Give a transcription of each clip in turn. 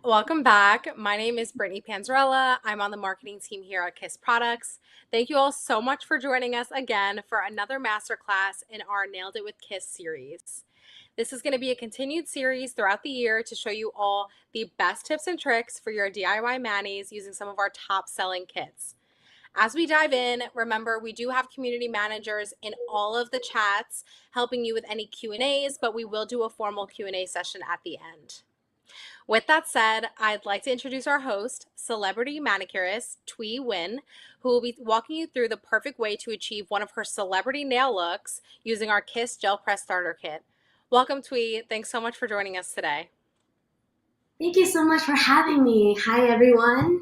welcome back. My name is Brittany Panzarella. I'm on the marketing team here at Kiss Products. Thank you all so much for joining us again for another masterclass in our Nailed It with Kiss series. This is going to be a continued series throughout the year to show you all the best tips and tricks for your DIY manis using some of our top selling kits. As we dive in, remember we do have community managers in all of the chats helping you with any Q&As, but we will do a formal Q&A session at the end. With that said, I'd like to introduce our host, celebrity manicurist Thuy Nguyen, who will be walking you through the perfect way to achieve one of her celebrity nail looks using our Kiss Gel Press Starter Kit. Welcome, Thuy. Thanks so much for joining us today. Thank you so much for having me. Hi, everyone.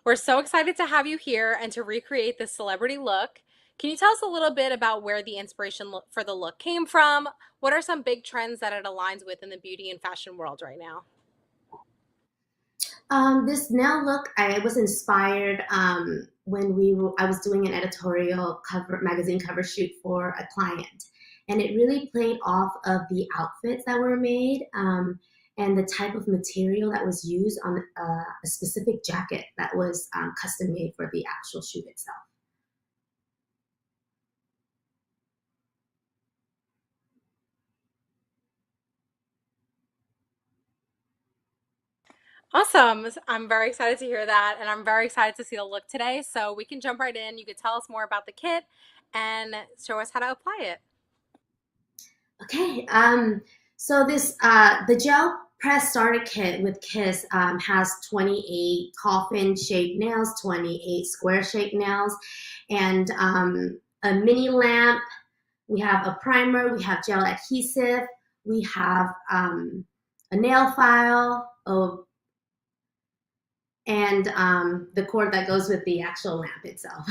We're so excited to have you here and to recreate this celebrity look. Can you tell us a little bit about where the inspiration for the look came from? What are some big trends that it aligns with in the beauty and fashion world right now? This nail look, I was inspired when I was doing an editorial magazine cover shoot for a client, and it really played off of the outfits that were made and the type of material that was used on a specific jacket that was custom made for the actual shoot itself. Awesome. I'm very excited to hear that, and I'm very excited to see the look today. So we can jump right in. You could tell us more about the kit and show us how to apply it. Okay, so this the gel press starter kit with Kiss has 28 coffin shaped nails, 28 square shaped nails, and a mini lamp. We have a primer, we have gel adhesive, we have a nail file, and the cord that goes with the actual lamp itself.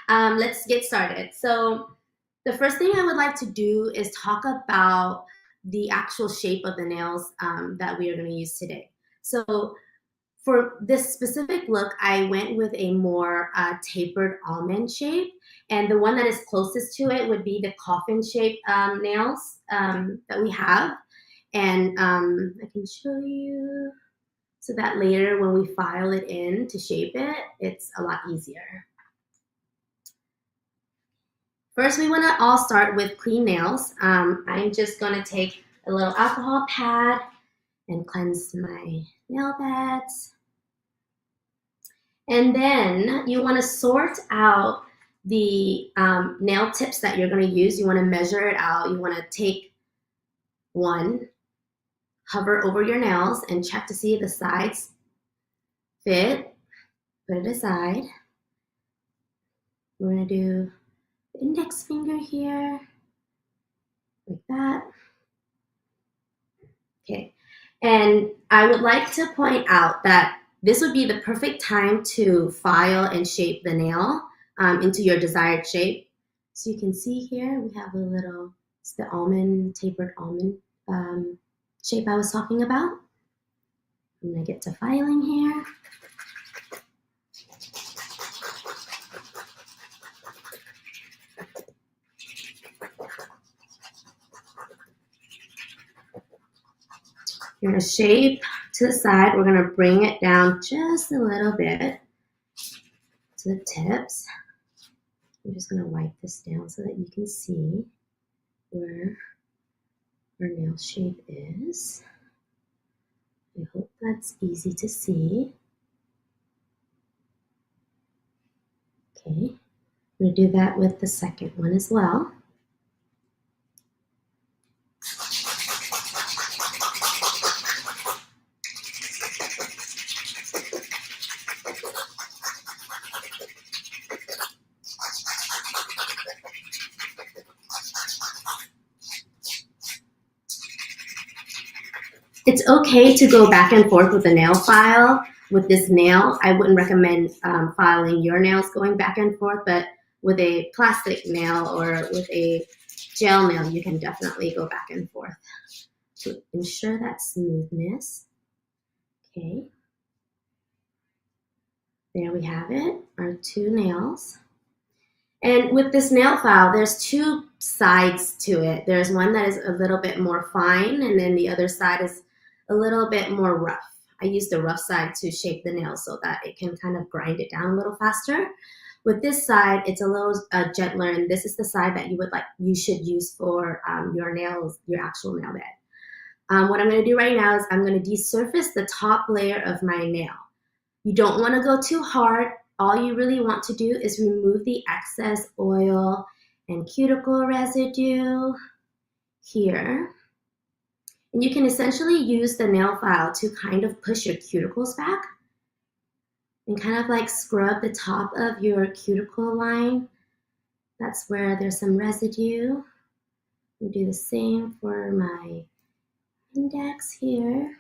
Let's get started. So the first thing I would like to do is talk about the actual shape of the nails that we are going to use today. So for this specific look, I went with a more tapered almond shape, and the one that is closest to it would be the coffin shaped nails that we have. And I can show you so that later when we file it in to shape it, it's a lot easier. First, we want to all start with clean nails. I'm just going to take a little alcohol pad and cleanse my nail beds. And then you want to sort out the nail tips that you're going to use. You want to measure it out. You want to take one, hover over your nails and check to see if the sides fit. Put it aside. We're going to do the index finger here, like that. Okay, and I would like to point out that this would be the perfect time to file and shape the nail into your desired shape. So you can see here we have a little, it's the almond, tapered almond shape I was talking about. I'm gonna get to filing here. You're gonna shape to the side. We're gonna bring it down just a little bit to the tips. I'm just gonna wipe this down so that you can see where our nail shape is. I hope that's easy to see. Okay, I'm gonna do that with the second one as well. It's okay to go back and forth with a nail file. With this nail, I wouldn't recommend filing your nails going back and forth, but with a plastic nail or with a gel nail, you can definitely go back and forth to ensure that smoothness. Okay, there we have it, our two nails. And with this nail file, there's two sides to it. There's one that is a little bit more fine, and then the other side is a little bit more rough. I use the rough side to shape the nail so that it can kind of grind it down a little faster. With this side, it's a little gentler, and this is the side that you should use for your nails, your actual nail bed. What I'm going to do right now is I'm going to desurface the top layer of my nail. You don't want to go too hard. All you really want to do is remove the excess oil and cuticle residue here. And you can essentially use the nail file to kind of push your cuticles back and kind of like scrub the top of your cuticle line. That's where there's some residue. I'll do the same for my index here.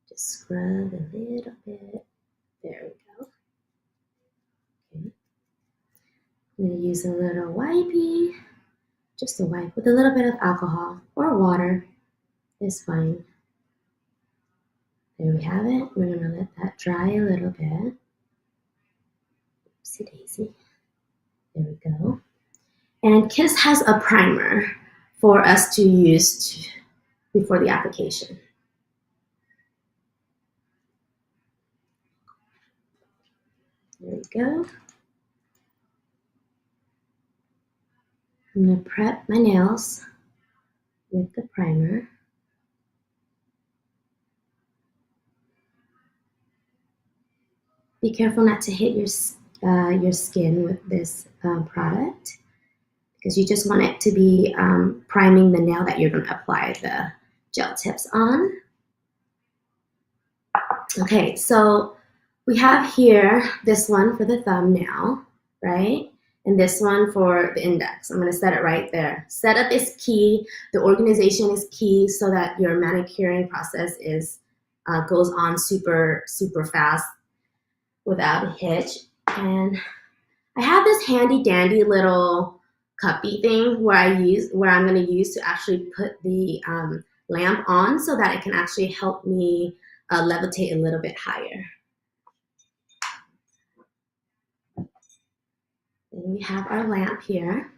Just scrub a little bit. There we go. Okay. I'm going to use a little wipey, just a wipe with a little bit of alcohol or water is fine. There we have it. We're going to let that dry a little bit. Oopsie daisy. There we go. And Kiss has a primer for us to use before the application. There we go. I'm going to prep my nails with the primer. Be careful not to hit your skin with this product, because you just want it to be priming the nail that you're going to apply the gel tips on. Okay, so we have here this one for the thumbnail, right? And this one for the index. I'm going to set it right there. Setup is key. The organization is key so that your manicuring process goes on super, super fast without a hitch. And I have this handy dandy little cuppy thing where I'm going to use to actually put the lamp on so that it can actually help me levitate a little bit higher. And we have our lamp here.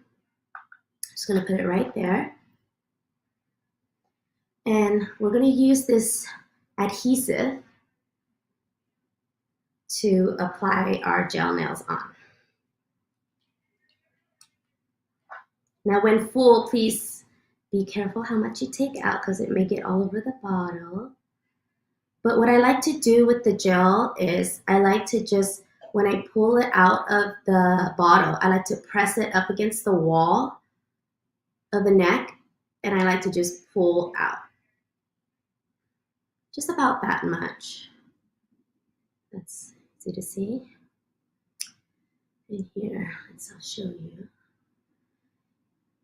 Just going to put it right there. And we're going to use this adhesive to apply our gel nails on. Now when full, please be careful how much you take out because it may get all over the bottle. But what I like to do with the gel is I like to just, when I pull it out of the bottle, I like to press it up against the wall of the neck, and I like to just pull out. Just about that much. That's easy to see. In here, I'll show you.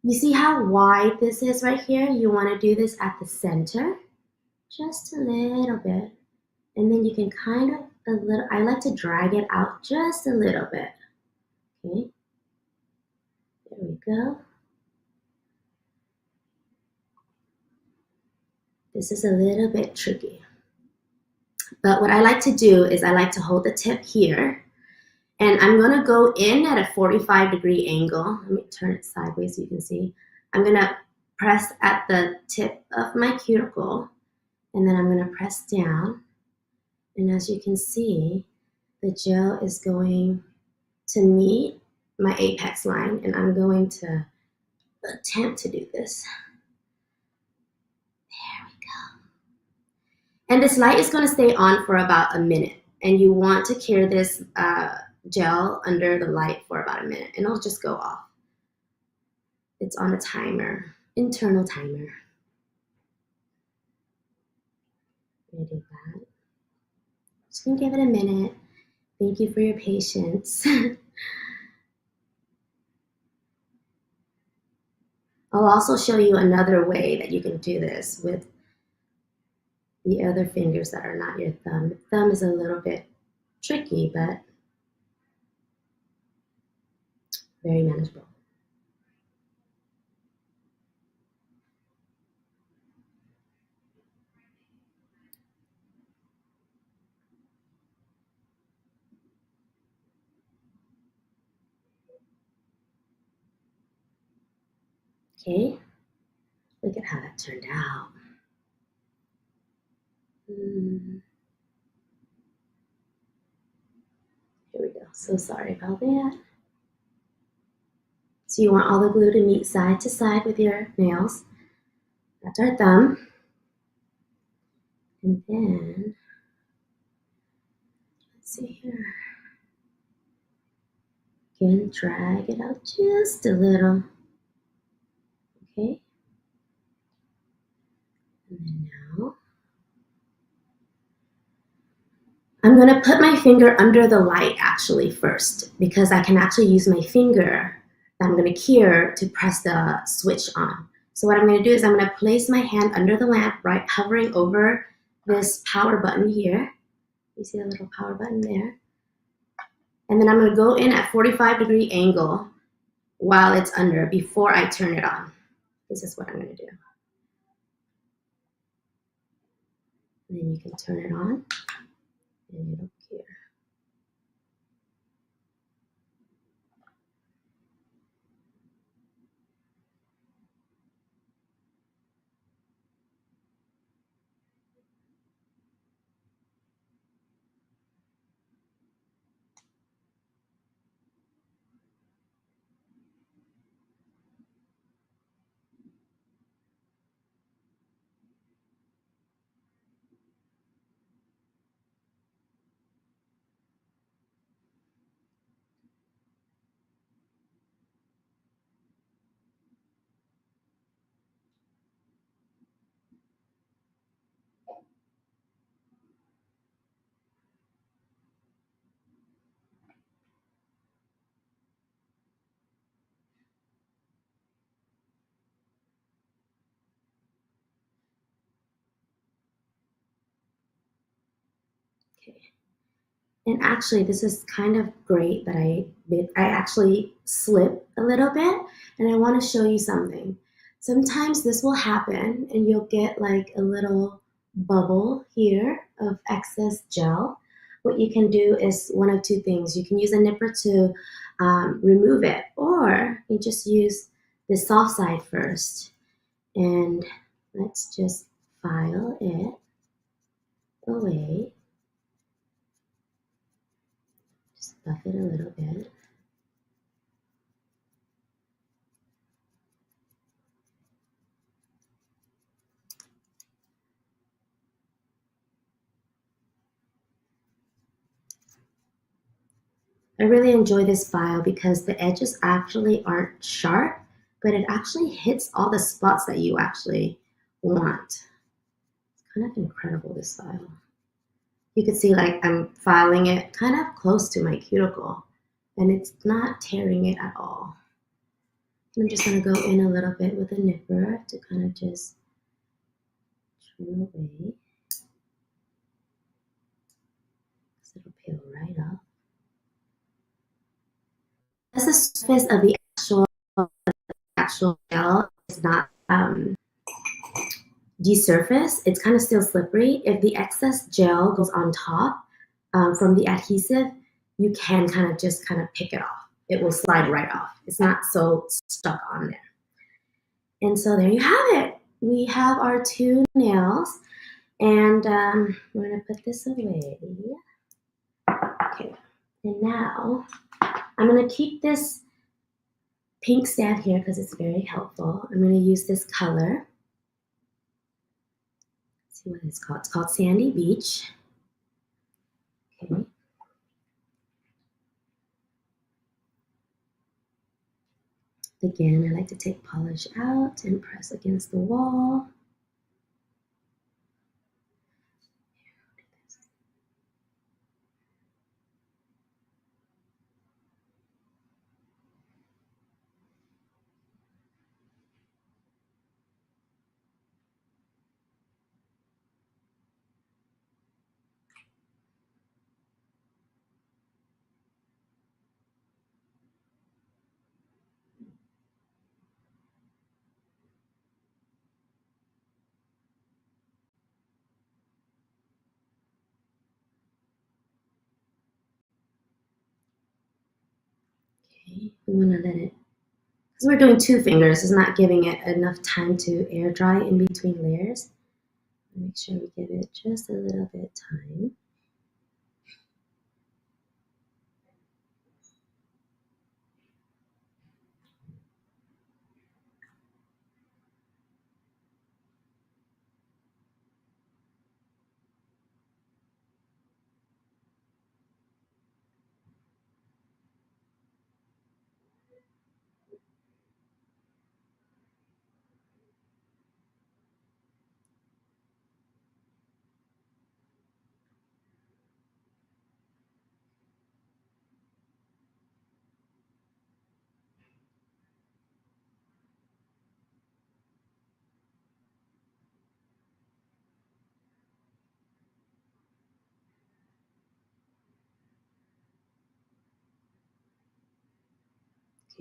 You see how wide this is right here? You want to do this at the center, just a little bit. And then you can kind of I like to drag it out just a little bit. Okay, there we go. This is a little bit tricky. But what I like to do is I like to hold the tip here, and I'm going to go in at a 45-degree angle. Let me turn it sideways so you can see. I'm going to press at the tip of my cuticle, and then I'm going to press down. And as you can see, the gel is going to meet my apex line, and I'm going to attempt to do this. There we go. And this light is going to stay on for about a minute, and you want to cure this gel under the light for about a minute, and it'll just go off. It's on a timer, internal timer. I did that. Just gonna give it a minute. Thank you for your patience. I'll also show you another way that you can do this with the other fingers that are not your thumb. The thumb is a little bit tricky, but very manageable. Okay, look at how that turned out. Here we go. So sorry about that. So you want all the glue to meet side to side with your nails. That's our thumb. And then, let's see here. Again, drag it out just a little. Okay. And then now, I'm going to put my finger under the light actually first, because I can actually use my finger that I'm going to cure to press the switch on. So what I'm going to do is I'm going to place my hand under the lamp, right, hovering over this power button here. You see the little power button there? And then I'm going to go in at 45-degree angle while it's under before I turn it on. This is what I'm going to do. And then you can turn it on and it'll cure. Okay. And actually, this is kind of great that I actually slip a little bit, and I want to show you something. Sometimes this will happen, and you'll get like a little bubble here of excess gel. What you can do is one of two things. You can use a nipper to remove it, or you just use the soft side first. And let's just file it away. Just buff it a little bit. I really enjoy this file because the edges actually aren't sharp, but it actually hits all the spots that you actually want. It's kind of incredible, this file. You can see like I'm filing it kind of close to my cuticle, and it's not tearing it at all. And I'm just going to go in a little bit with a nipper to kind of just trim away. So it'll peel right off. As the surface of the actual gel is not desurface, it's kind of still slippery. If the excess gel goes on top from the adhesive, you can kind of pick it off. It will slide right off. It's not so stuck on there. And so there you have it. We have our two nails, and we're gonna put this away. Okay, and now I'm gonna keep this pink stand here because it's very helpful. I'm gonna use this color. Let's see what it's called. It's called Sandy Beach. Okay. Again, I like to take polish out and press against the wall. Okay, we want to let it, because we're doing 2 fingers, it's not giving it enough time to air dry in between layers. Make sure we give it just a little bit time.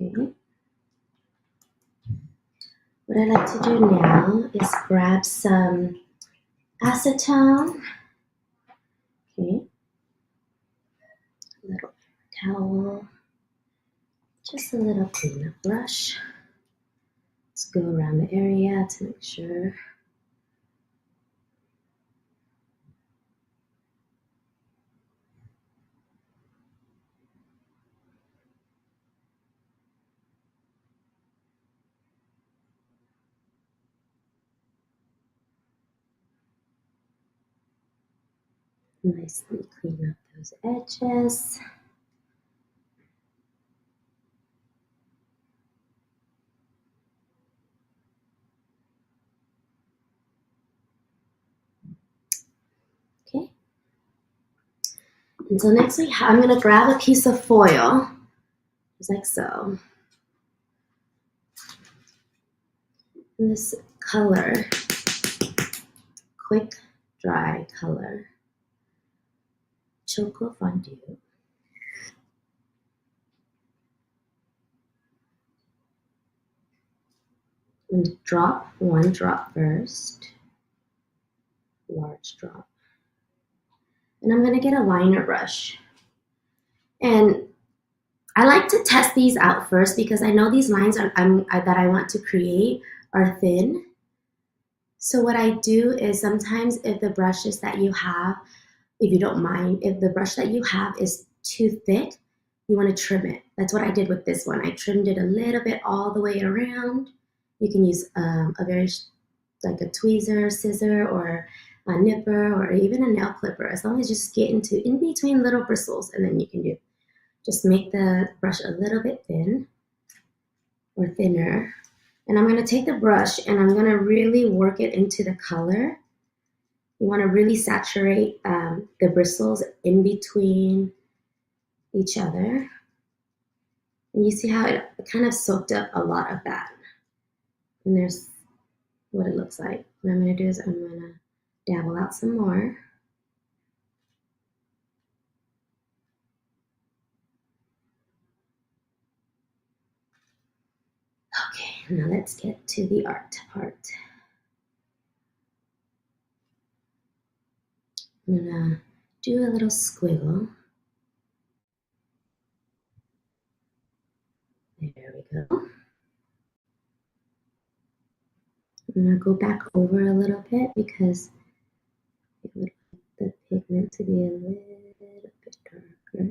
Okay. What I like to do now is grab some acetone. Okay. A little towel. Just a little cleanup brush. Let's go around the area to make sure. Nicely clean up those edges. Okay. And so next I'm going to grab a piece of foil, just like so. And this color, quick dry color, Choco Fondue. And drop 1 drop first, large drop. And I'm going to get a liner brush. And I like to test these out first because I know these lines that I want to create are thin. So what I do is sometimes if the brushes that you have, if you don't mind, if the brush that you have is too thick, you want to trim it. That's what I did with this one. I trimmed it a little bit all the way around. You can use a very, like a tweezer, scissor, or a nipper, or even a nail clipper, as long as you just get into in between little bristles, and then you can just make the brush a little bit thin or thinner. And I'm going to take the brush and I'm going to really work it into the color. You want to really saturate the bristles in between each other. And you see how it kind of soaked up a lot of that. And there's what it looks like. What I'm going to do is I'm going to dabble out some more. Okay, now let's get to the art part. I'm going to do a little squiggle. There we go. I'm going to go back over a little bit because it would like the pigment to be a little bit darker.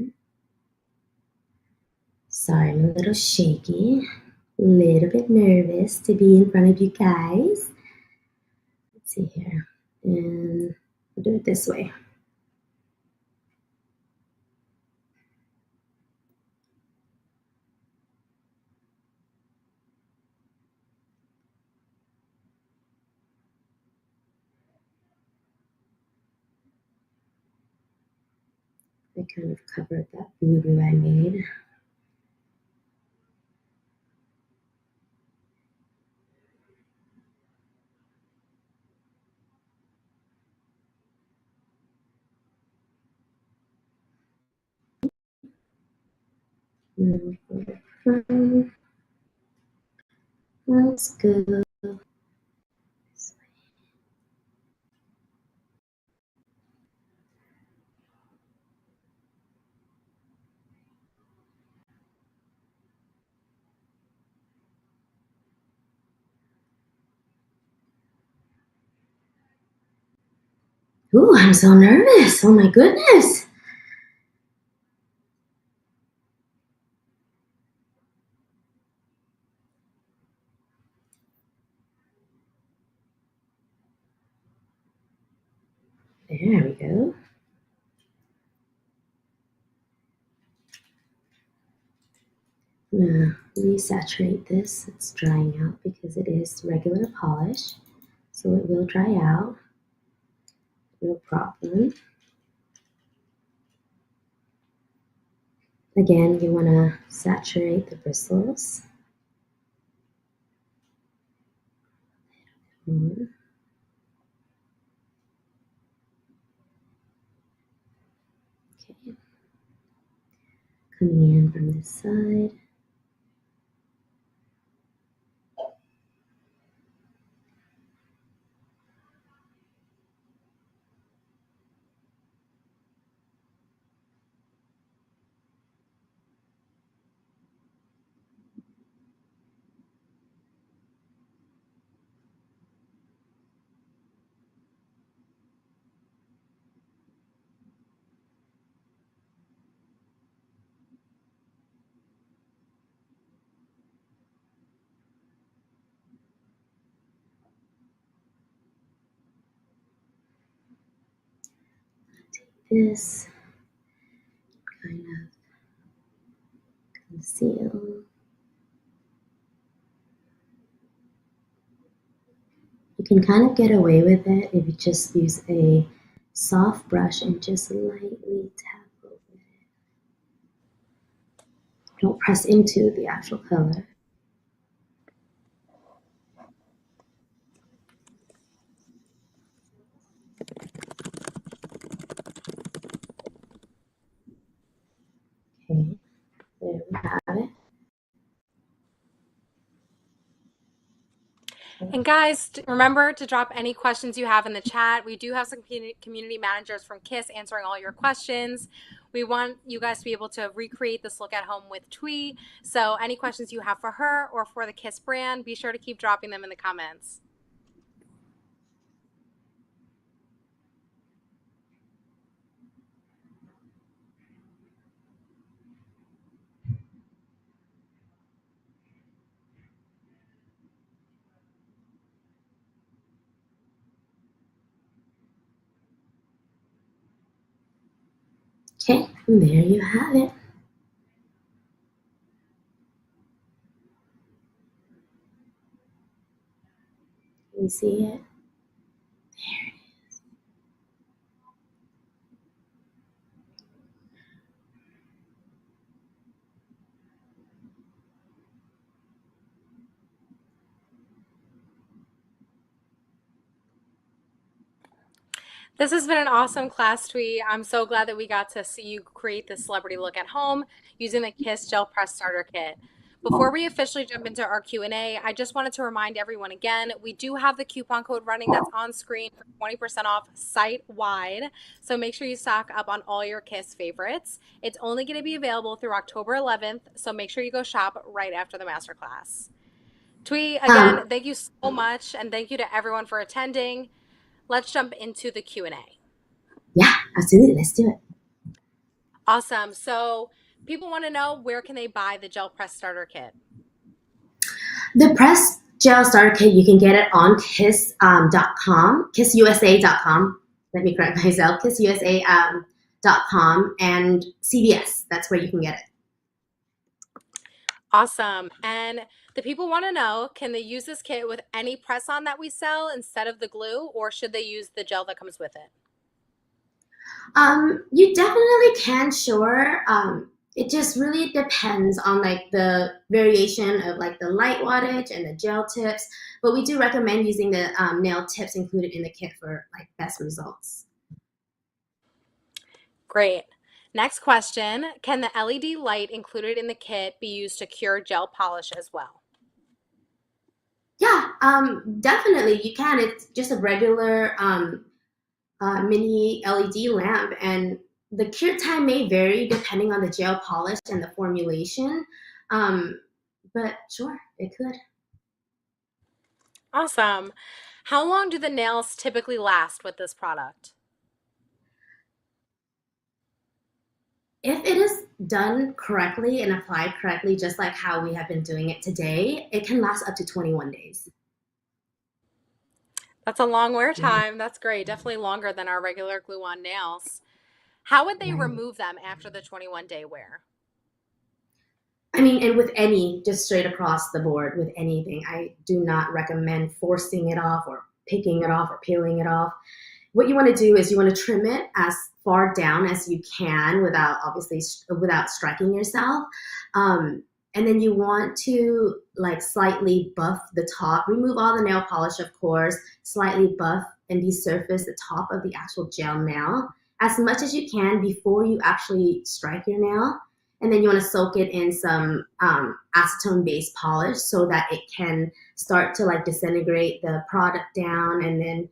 Sorry, I'm a little shaky, a little bit nervous to be in front of you guys. Let's see here, and we'll do it this way. I kind of covered that boo-boo I made. Let's go this way. Ooh, I'm so nervous. Oh my goodness. There we go. I'm gonna resaturate this. It's drying out because it is regular polish, so it will dry out. No problem. Again, you want to saturate the bristles. Okay. Coming in from this side. This kind of conceal. You can kind of get away with it if you just use a soft brush and just lightly tap over it. Don't press into the actual color. Okay, there we have it. And guys, remember to drop any questions you have in the chat. We do have some community managers from KISS answering all your questions. We want you guys to be able to recreate this look at home with Thuy. So any questions you have for her or for the KISS brand, be sure to keep dropping them in the comments. Okay, and there you have it. Can you see it? This has been an awesome class, Thuy. I'm so glad that we got to see you create this celebrity look at home using the KISS Gel Press Starter Kit. Before we officially jump into our Q&A, I just wanted to remind everyone again, we do have the coupon code running that's on screen for 20% off site-wide. So make sure you stock up on all your KISS favorites. It's only going to be available through October 11th, so make sure you go shop right after the masterclass. Thuy, again, thank you so much, and thank you to everyone for attending. Let's jump into the Q&A. Yeah, absolutely. Let's do it. Awesome. So people want to know, where can they buy the gel press starter kit? The press gel starter kit, you can get it on kiss.com, kissusa.com. Let me correct myself, kissusa.com and CVS. That's where you can get it. Awesome. And the people want to know, can they use this kit with any press on that we sell instead of the glue, or should they use the gel that comes with it? You definitely can, sure. It just really depends on like the variation of like the light wattage and the gel tips, but we do recommend using the nail tips included in the kit for like best results. Great. Next question, can the LED light included in the kit be used to cure gel polish as well? Yeah, definitely you can. It's just a regular mini LED lamp, and the cure time may vary depending on the gel polish and the formulation. Um, but sure, it could. Awesome. How long do the nails typically last with this product? If it is done correctly and applied correctly, just like how we have been doing it today, it can last up to 21 days. That's a long wear Yeah. time. That's great. Definitely longer than our regular glue on nails. How would they Right. remove them after the 21-day wear? I mean, and with any, just straight across the board with anything, I do not recommend forcing it off or picking it off or peeling it off. What you want to do is you want to trim it as far down as you can without obviously without striking yourself. And then you want to like slightly buff the top, remove all the nail polish, of course, slightly buff and desurface the top of the actual gel nail as much as you can before you actually strike your nail. And then you want to soak it in some acetone based polish so that it can start to like disintegrate the product down. And then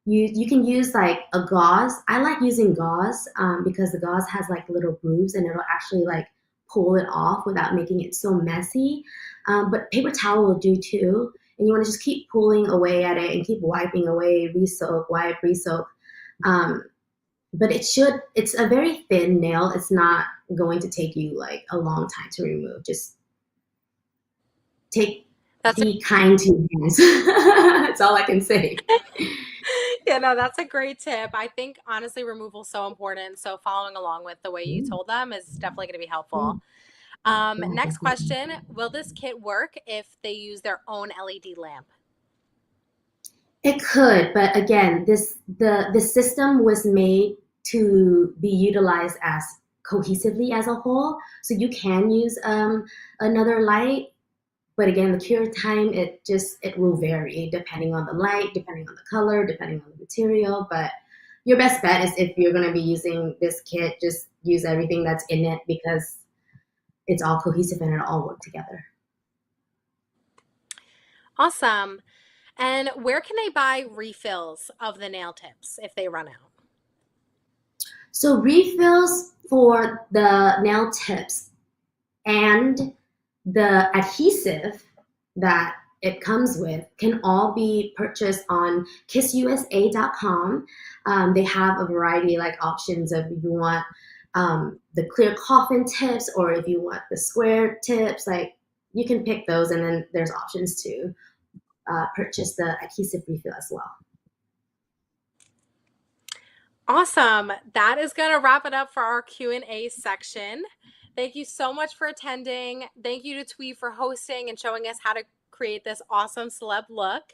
you can use like a gauze. I like using gauze because the gauze has like little grooves and it'll actually like pull it off without making it so messy. But paper towel will do too. And you want to just keep pulling away at it and keep wiping away, re-soak, wipe, re-soak. Um, but it's a very thin nail. It's not going to take you like a long time to remove. Just take That's a be kind to your hands. That's all I can say. Yeah, no, that's a great tip. I think honestly, removal is so important. So following along with the way you Mm, told them is definitely going to be helpful. mm, yeah, Next definitely. question: will this kit work if they use their own LED lamp? It could, but again, the system was made to be utilized as cohesively as a whole. So you can use another light, but again, the cure time it will vary depending on the light, depending on the color, depending on the material. But your best bet is if you're going to be using this kit, just use everything that's in it because it's all cohesive and it'll all work together. Awesome. And where can they buy refills of the nail tips if they run out? So refills for the nail tips and the adhesive that it comes with can all be purchased on kissusa.com. They have a variety like options of if you want the clear coffin tips or if you want the square tips, like you can pick those and then there's options to purchase the adhesive refill as well. Awesome. That is going to wrap it up for our Q&A section. Thank you so much for attending. Thank you to Thuy for hosting and showing us how to create this awesome celeb look.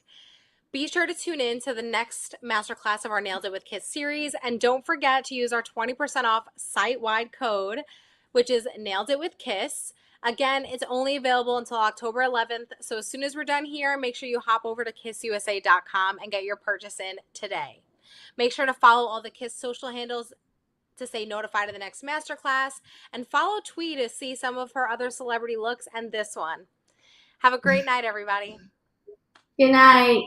Be sure to tune in to the next masterclass of our Nailed It with Kiss series. And don't forget to use our 20% off site-wide code, which is Nailed It with Kiss. Again, it's only available until October 11th. So as soon as we're done here, make sure you hop over to kissusa.com and get your purchase in today. Make sure to follow all the Kiss social handles to stay notified of the next masterclass, and follow Thuy to see some of her other celebrity looks and this one. Have a great night, everybody. Good night.